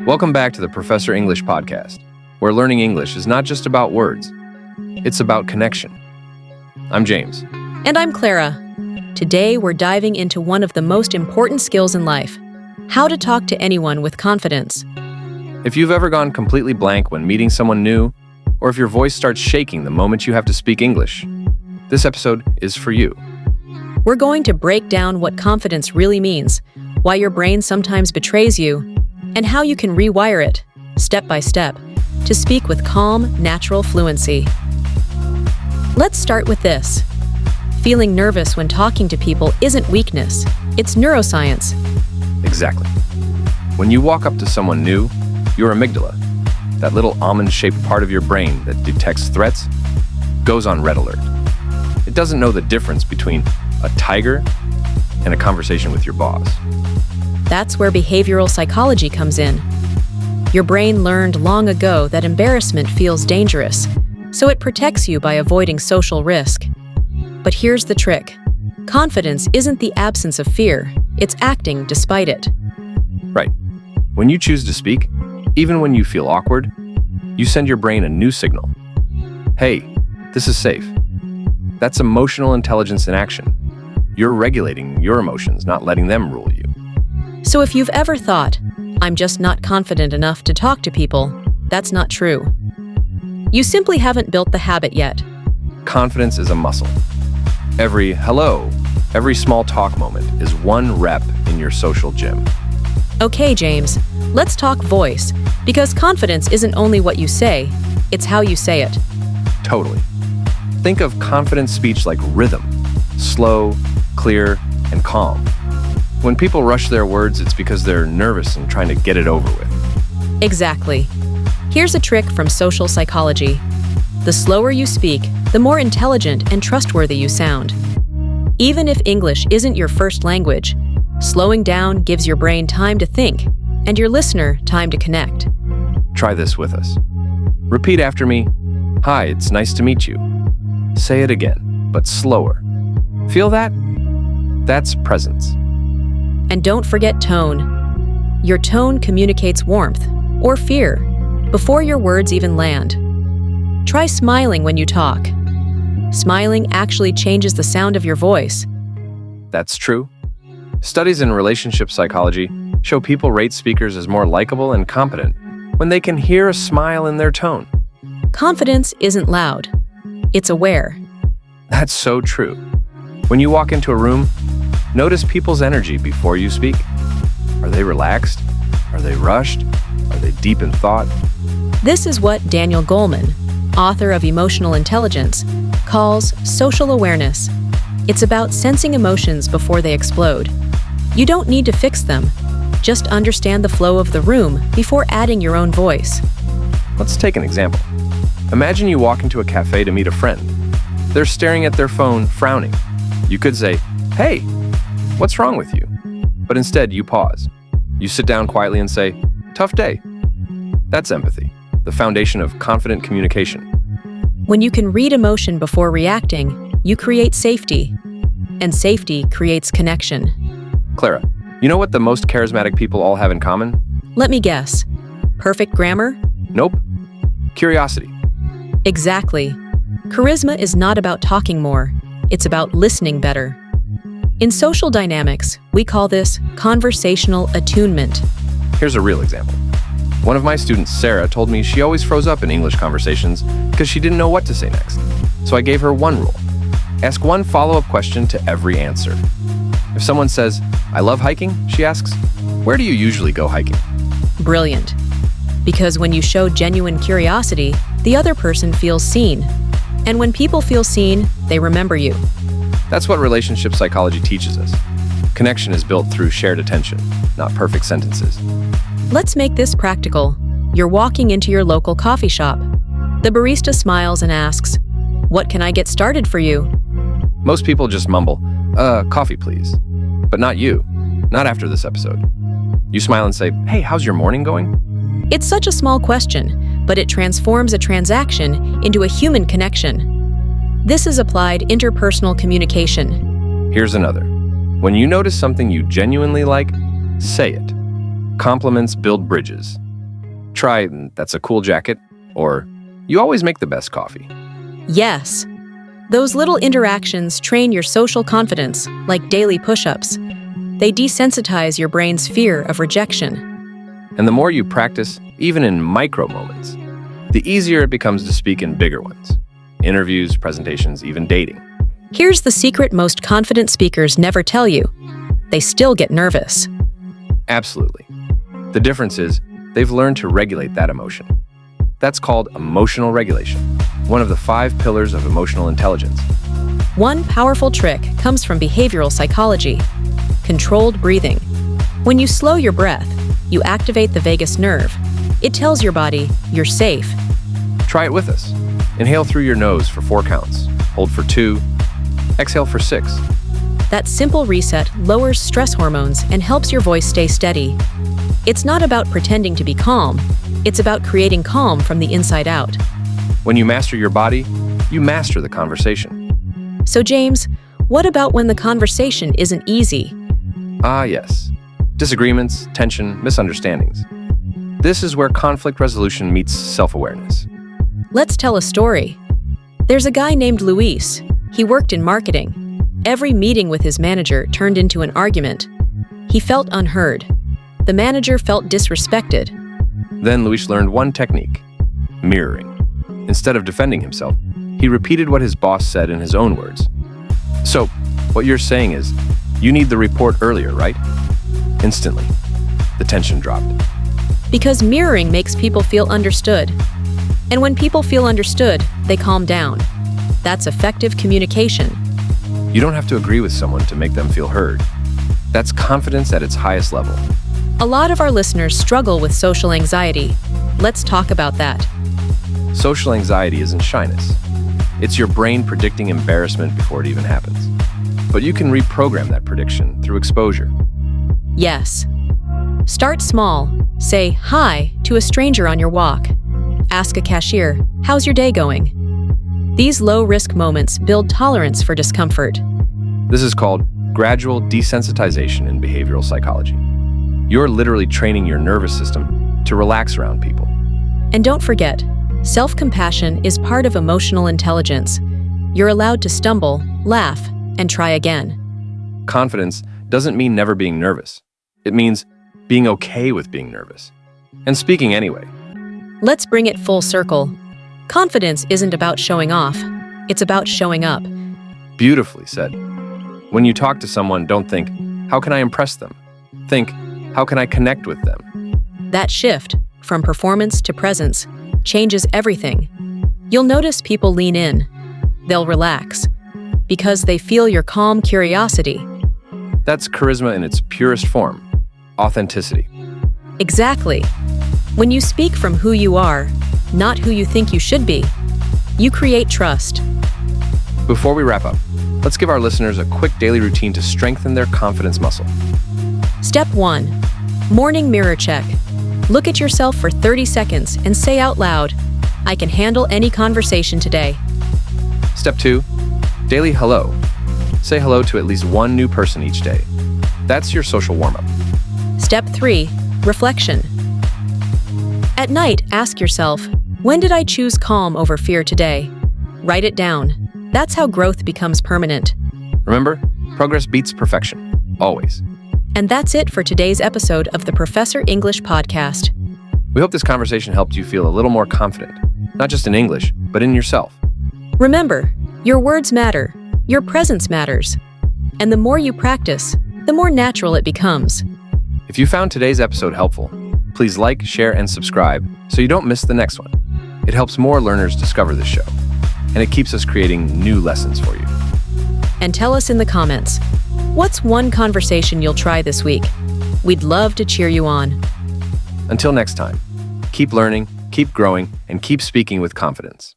Welcome back to the Professor English podcast, where learning English is not just about words, it's about connection. I'm James. And I'm Clara. Today, we're diving into one of the most important skills in life, how to talk to anyone with confidence. If you've ever gone completely blank when meeting someone new, or if your voice starts shaking the moment you have to speak English, this episode is for you. We're going to break down what confidence really means, why your brain sometimes betrays you, and how you can rewire it, step by step, to speak with calm, natural fluency. Let's start with this. Feeling nervous when talking to people isn't weakness, it's neuroscience. Exactly. When you walk up to someone new, your amygdala, that little almond-shaped part of your brain that detects threats, goes on red alert. It doesn't know the difference between a tiger and a conversation with your boss. That's where behavioral psychology comes in. Your brain learned long ago that embarrassment feels dangerous, so it protects you by avoiding social risk. But here's the trick. Confidence isn't the absence of fear, it's acting despite it. Right. When you choose to speak, even when you feel awkward, you send your brain a new signal. Hey, this is safe. That's emotional intelligence in action. You're regulating your emotions, not letting them rule you. So if you've ever thought, I'm just not confident enough to talk to people, that's not true. You simply haven't built the habit yet. Confidence is a muscle. Every hello, every small talk moment is one rep in your social gym. Okay, James, let's talk voice, because confidence isn't only what you say, it's how you say it. Totally. Think of confident speech like rhythm, slow, clear, and calm. When people rush their words, it's because they're nervous and trying to get it over with. Exactly. Here's a trick from social psychology. The slower you speak, the more intelligent and trustworthy you sound. Even if English isn't your first language, slowing down gives your brain time to think, and your listener time to connect. Try this with us. Repeat after me. Hi, it's nice to meet you. Say it again, but slower. Feel that? That's presence. And don't forget tone. Your tone communicates warmth or fear before your words even land. Try smiling when you talk. Smiling actually changes the sound of your voice. That's true. Studies in relationship psychology show people rate speakers as more likable and competent when they can hear a smile in their tone. Confidence isn't loud. It's aware. That's so true. When you walk into a room, notice people's energy before you speak. Are they relaxed? Are they rushed? Are they deep in thought? This is what Daniel Goleman, author of Emotional Intelligence, calls social awareness. It's about sensing emotions before they explode. You don't need to fix them. Just understand the flow of the room before adding your own voice. Let's take an example. Imagine you walk into a cafe to meet a friend. They're staring at their phone, frowning. You could say, "Hey, what's wrong with you?" But instead, you pause. You sit down quietly and say, "Tough day." That's empathy, the foundation of confident communication. When you can read emotion before reacting, you create safety. And safety creates connection. Clara, you know what the most charismatic people all have in common? Let me guess. Perfect grammar? Nope. Curiosity. Exactly. Charisma is not about talking more. It's about listening better. In social dynamics, we call this conversational attunement. Here's a real example. One of my students, Sarah, told me she always froze up in English conversations because she didn't know what to say next. So I gave her one rule. Ask one follow-up question to every answer. If someone says, "I love hiking," she asks, "Where do you usually go hiking?" Brilliant. Because when you show genuine curiosity, the other person feels seen. And when people feel seen, they remember you. That's what relationship psychology teaches us. Connection is built through shared attention, not perfect sentences. Let's make this practical. You're walking into your local coffee shop. The barista smiles and asks, "What can I get started for you?" Most people just mumble, coffee please. But not you. Not after this episode. You smile and say, "Hey, how's your morning going?" It's such a small question, but it transforms a transaction into a human connection. This is applied interpersonal communication. Here's another. When you notice something you genuinely like, say it. Compliments build bridges. Try, "That's a cool jacket," or "You always make the best coffee." Yes. Those little interactions train your social confidence, like daily push-ups. They desensitize your brain's fear of rejection. And the more you practice, even in micro moments, the easier it becomes to speak in bigger ones. Interviews, presentations, even dating. Here's the secret most confident speakers never tell you. They still get nervous. Absolutely. The difference is they've learned to regulate that emotion. That's called emotional regulation, one of the 5 pillars of emotional intelligence. One powerful trick comes from behavioral psychology: controlled breathing. When you slow your breath, you activate the vagus nerve. It tells your body you're safe. Try it with us. Inhale through your nose for 4 counts. Hold for 2. Exhale for 6. That simple reset lowers stress hormones and helps your voice stay steady. It's not about pretending to be calm. It's about creating calm from the inside out. When you master your body, you master the conversation. So James, what about when the conversation isn't easy? Ah, yes. Disagreements, tension, misunderstandings. This is where conflict resolution meets self-awareness. Let's tell a story. There's a guy named Luis. He worked in marketing. Every meeting with his manager turned into an argument. He felt unheard. The manager felt disrespected. Then Luis learned one technique: mirroring. Instead of defending himself, he repeated what his boss said in his own words. So, what you're saying is, you need the report earlier, right? Instantly, the tension dropped. Because mirroring makes people feel understood. And when people feel understood, they calm down. That's effective communication. You don't have to agree with someone to make them feel heard. That's confidence at its highest level. A lot of our listeners struggle with social anxiety. Let's talk about that. Social anxiety isn't shyness. It's your brain predicting embarrassment before it even happens. But you can reprogram that prediction through exposure. Yes. Start small. Say hi to a stranger on your walk. Ask a cashier, "How's your day going?" These low-risk moments build tolerance for discomfort. This is called gradual desensitization in behavioral psychology. You're literally training your nervous system to relax around people. And don't forget, self-compassion is part of emotional intelligence. You're allowed to stumble, laugh, and try again. Confidence doesn't mean never being nervous. It means being okay with being nervous. And speaking anyway. Let's bring it full circle. Confidence isn't about showing off. It's about showing up. Beautifully said. When you talk to someone, don't think, "How can I impress them?" Think, "How can I connect with them?" That shift, from performance to presence, changes everything. You'll notice people lean in. They'll relax because they feel your calm curiosity. That's charisma in its purest form, authenticity. Exactly. When you speak from who you are, not who you think you should be, you create trust. Before we wrap up, let's give our listeners a quick daily routine to strengthen their confidence muscle. Step 1. Morning mirror check. Look at yourself for 30 seconds and say out loud, "I can handle any conversation today." Step 2. Daily hello. Say hello to at least one new person each day. That's your social warm-up. Step 3. Reflection. At night, ask yourself, when did I choose calm over fear today? Write it down. That's how growth becomes permanent. Remember, progress beats perfection, always. And that's it for today's episode of the Professor English Podcast. We hope this conversation helped you feel a little more confident, not just in English, but in yourself. Remember, your words matter, your presence matters. And the more you practice, the more natural it becomes. If you found today's episode helpful, please like, share, and subscribe so you don't miss the next one. It helps more learners discover this show, and it keeps us creating new lessons for you. And tell us in the comments, what's one conversation you'll try this week? We'd love to cheer you on. Until next time, keep learning, keep growing, and keep speaking with confidence.